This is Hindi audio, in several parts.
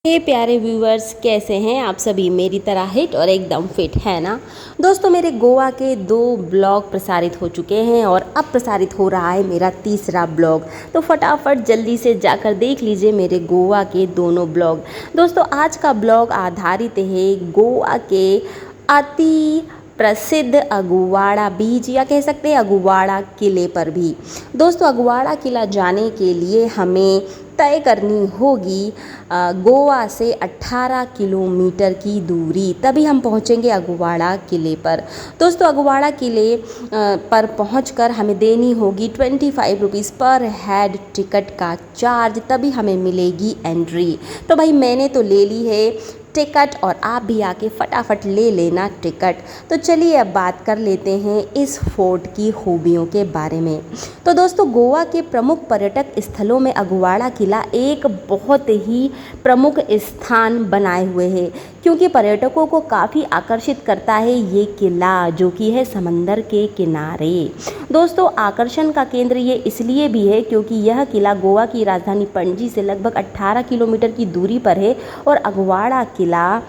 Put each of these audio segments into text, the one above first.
हे प्यारे व्यूअर्स, कैसे हैं आप सभी। मेरी तरह हिट और एकदम फिट है ना। दोस्तों, मेरे गोवा के 2 ब्लॉग प्रसारित हो चुके हैं और अब प्रसारित हो रहा है मेरा तीसरा ब्लॉग। तो फटाफट जल्दी से जाकर देख लीजिए मेरे गोवा के दोनों ब्लॉग। दोस्तों, आज का ब्लॉग आधारित है गोवा के अति प्रसिद्ध अगुवाड़ा बीच या कह सकते हैं अगुवाड़ा किले पर भी। दोस्तों, अगुवाड़ा किला जाने के लिए हमें तय करनी होगी गोवा से 18 किलोमीटर की दूरी, तभी हम पहुंचेंगे अगुवाड़ा किले पर। दोस्तों, अगुवाड़ा किले पर पहुंचकर हमें देनी होगी 25 रुपीज़ पर हेड टिकट का चार्ज, तभी हमें मिलेगी एंट्री। तो भाई मैंने तो ले ली है टिकट और आप भी आके फटाफट ले लेना टिकट। तो चलिए अब बात कर लेते हैं इस फोर्ट की खूबियों के बारे में। तो दोस्तों, गोवा के प्रमुख पर्यटक स्थलों में अगुवाड़ा किला एक बहुत ही प्रमुख स्थान बनाए हुए है, क्योंकि पर्यटकों को काफ़ी आकर्षित करता है ये किला, जो कि है समंदर के किनारे। दोस्तों, आकर्षण का केंद्र ये इसलिए भी है क्योंकि यह किला गोवा की राजधानी पणजी से लगभग 18 किलोमीटर की दूरी पर है और अगुवाड़ा किला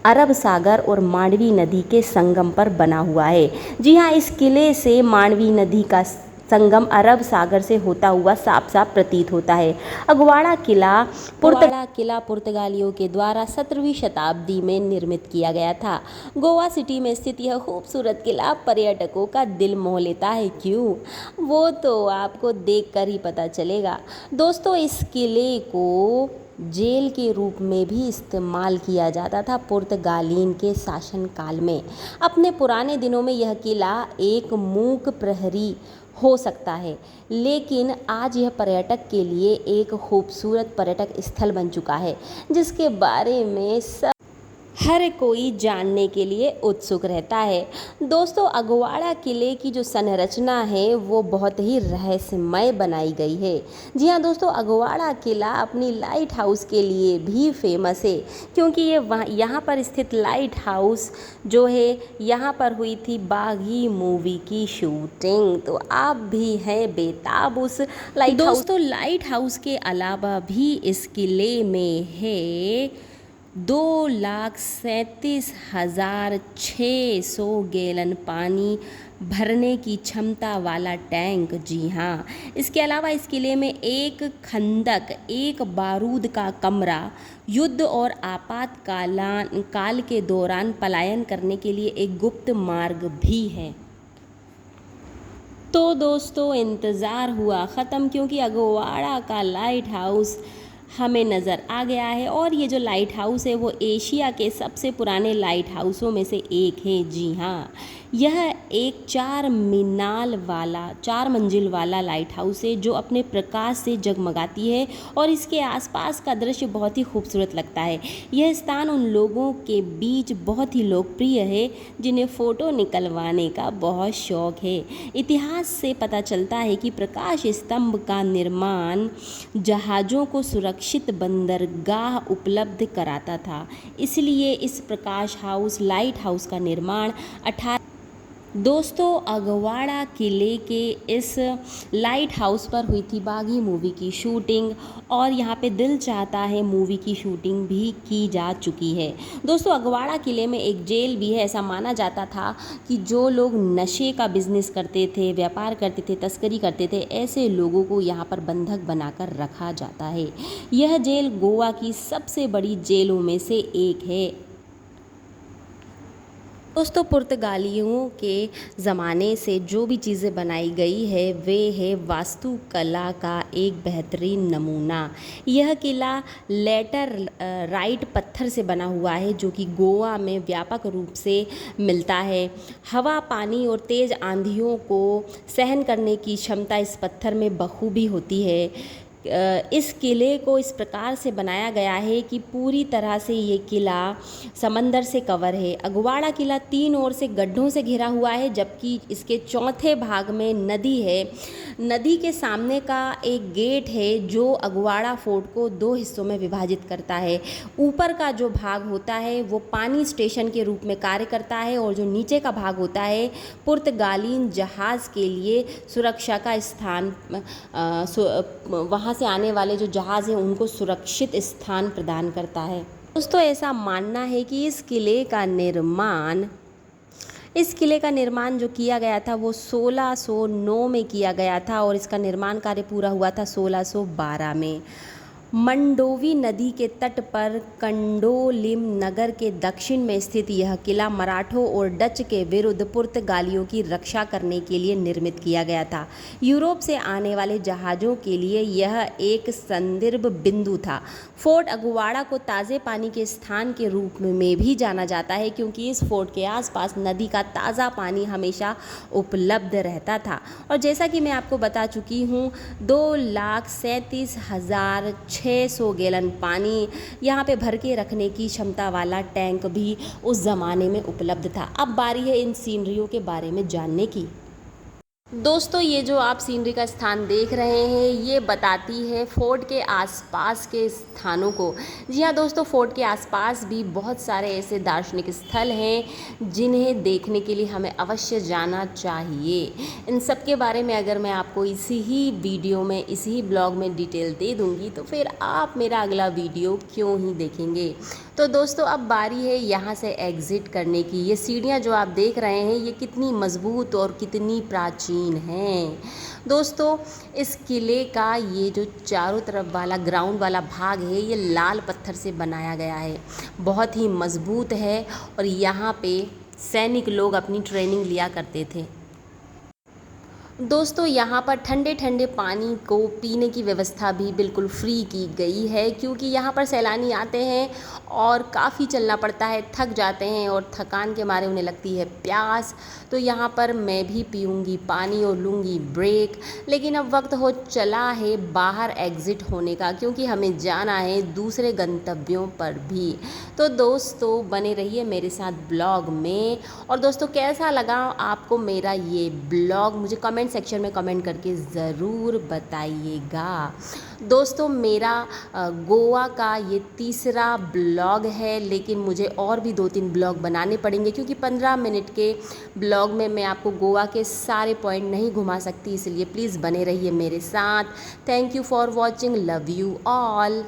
अरब सागर और मांडवी नदी के संगम पर बना हुआ है। जी हाँ, इस किले से मांडवी नदी का संगम अरब सागर से होता हुआ साफ साफ प्रतीत होता है। अगुवाड़ा किला पुर्तगालियों के द्वारा 17वीं शताब्दी में निर्मित किया गया था। गोवा सिटी में स्थित यह खूबसूरत किला पर्यटकों का दिल मोह लेता है। क्यों, वो तो आपको देखकर ही पता चलेगा। दोस्तों, इस किले को जेल के रूप में भी इस्तेमाल किया जाता था पुर्तगालिन के शासनकाल में। अपने पुराने दिनों में यह किला एक मूक प्रहरी हो सकता है, लेकिन आज यह पर्यटक के लिए एक खूबसूरत पर्यटक स्थल बन चुका है, जिसके बारे में हर कोई जानने के लिए उत्सुक रहता है। दोस्तों, अगुवाड़ा किले की जो संरचना है वो बहुत ही रहस्यमय बनाई गई है। जी हाँ दोस्तों, अगुवाड़ा किला अपनी लाइट हाउस के लिए भी फेमस है, क्योंकि यहाँ पर स्थित लाइट हाउस जो है यहाँ पर हुई थी बागी मूवी की शूटिंग। तो आप भी हैं बेताब उस लाइट हाउस। दोस्तों, लाइट हाउस के अलावा भी इस किले में है 2,37,600 गैलन पानी भरने की क्षमता वाला टैंक। जी हाँ, इसके अलावा इस किले में एक खंदक, एक बारूद का कमरा, युद्ध और आपातकाल के दौरान पलायन करने के लिए एक गुप्त मार्ग भी है। तो दोस्तों, इंतज़ार हुआ ख़त्म, क्योंकि अगुवाड़ा का लाइट हाउस हमें नज़र आ गया है। और ये जो लाइट हाउस है वो एशिया के सबसे पुराने लाइट हाउसों में से एक है। जी हाँ, यह एक 4 मंजिल वाला लाइट हाउस है, जो अपने प्रकाश से जगमगाती है और इसके आसपास का दृश्य बहुत ही खूबसूरत लगता है। यह स्थान उन लोगों के बीच बहुत ही लोकप्रिय है जिन्हें फ़ोटो निकलवाने का बहुत शौक है। इतिहास से पता चलता है कि प्रकाश स्तंभ का निर्माण जहाज़ों को सुरक्षित बंदरगाह उपलब्ध कराता था, इसलिए इस प्रकाश हाउस लाइट हाउस का निर्माण दोस्तों, अगवाड़ा किले के इस लाइट हाउस पर हुई थी बागी मूवी की शूटिंग, और यहाँ पे दिल चाहता है मूवी की शूटिंग भी की जा चुकी है। दोस्तों, अगवाड़ा किले में एक जेल भी है। ऐसा माना जाता था कि जो लोग नशे का बिजनेस करते थे, व्यापार करते थे, तस्करी करते थे, ऐसे लोगों को यहाँ पर बंधक बनाकर रखा जाता है। यह जेल गोवा की सबसे बड़ी जेलों में से एक है। दोस्तों, पुर्तगालियों के ज़माने से जो भी चीज़ें बनाई गई है वे है वास्तुकला का एक बेहतरीन नमूना। यह किला लेटराइट पत्थर से बना हुआ है, जो कि गोवा में व्यापक रूप से मिलता है। हवा, पानी और तेज़ आंधियों को सहन करने की क्षमता इस पत्थर में बखूबी होती है। इस किले को इस प्रकार से बनाया गया है कि पूरी तरह से ये किला समंदर से कवर है। अगुवाड़ा किला 3 ओर से गड्ढों से घिरा हुआ है, जबकि इसके चौथे भाग में नदी है। नदी के सामने का एक गेट है जो अगुवाड़ा फोर्ट को 2 हिस्सों में विभाजित करता है। ऊपर का जो भाग होता है वो पानी स्टेशन के रूप में कार्य करता है, और जो नीचे का भाग होता है पुर्तगालीन जहाज़ के लिए सुरक्षा का स्थान, वहाँ वहाँ से आने वाले जो जहाज़ हैं उनको सुरक्षित स्थान प्रदान करता है। दोस्तों ऐसा मानना है कि इस किले का निर्माण जो किया गया था वो 1609 में किया गया था और इसका निर्माण कार्य पूरा हुआ था 1612 में। मंडोवी नदी के तट पर कंडोलिम नगर के दक्षिण में स्थित यह किला मराठों और डच के विरुद्ध पुर्तगालियों की रक्षा करने के लिए निर्मित किया गया था। यूरोप से आने वाले जहाज़ों के लिए यह एक संदर्भ बिंदु था। फोर्ट अगुवाड़ा को ताज़े पानी के स्थान के रूप में भी जाना जाता है क्योंकि इस फोर्ट के आसपास नदी का ताज़ा पानी हमेशा उपलब्ध रहता था। और जैसा कि मैं आपको बता चुकी हूँ 2,37,600 गैलन पानी यहाँ पे भर के रखने की क्षमता वाला टैंक भी उस ज़माने में उपलब्ध था। अब बारी है इन सीनरियों के बारे में जानने की। दोस्तों ये जो आप सीनरी का स्थान देख रहे हैं ये बताती है फोर्ट के आसपास के स्थानों को। जी हाँ दोस्तों, फोर्ट के आसपास भी बहुत सारे ऐसे दार्शनिक स्थल हैं जिन्हें देखने के लिए हमें अवश्य जाना चाहिए। इन सब के बारे में अगर मैं आपको इसी ही वीडियो में, इसी ही ब्लॉग में डिटेल दे दूँगी तो फिर आप मेरा अगला वीडियो क्यों ही देखेंगे। तो दोस्तों अब बारी है यहाँ से एग्ज़िट करने की। ये सीढ़ियाँ जो आप देख रहे हैं ये कितनी मज़बूत और कितनी प्राचीन हैं। दोस्तों इस किले का ये जो चारों तरफ वाला ग्राउंड वाला भाग है ये लाल पत्थर से बनाया गया है, बहुत ही मज़बूत है और यहाँ पे सैनिक लोग अपनी ट्रेनिंग लिया करते थे। दोस्तों यहाँ पर ठंडे ठंडे पानी को पीने की व्यवस्था भी बिल्कुल फ्री की गई है क्योंकि यहाँ पर सैलानी आते हैं और काफ़ी चलना पड़ता है, थक जाते हैं और थकान के मारे उन्हें लगती है प्यास। तो यहाँ पर मैं भी पीऊँगी पानी और लूँगी ब्रेक। लेकिन अब वक्त हो चला है बाहर एग्ज़िट होने का क्योंकि हमें जाना है दूसरे गंतव्यों पर भी। तो दोस्तों बने रहिए मेरे साथ ब्लॉग में। और दोस्तों कैसा लगा आपको मेरा ये ब्लॉग मुझे कमेंट सेक्शन में कमेंट करके ज़रूर बताइएगा। दोस्तों मेरा गोवा का ये तीसरा ब्लॉग है, लेकिन मुझे और भी 2-3 ब्लॉग बनाने पड़ेंगे क्योंकि 15 मिनट के ब्लॉग में मैं आपको गोवा के सारे पॉइंट नहीं घुमा सकती, इसलिए प्लीज़ बने रहिए मेरे साथ। Thank you for watching, love you all.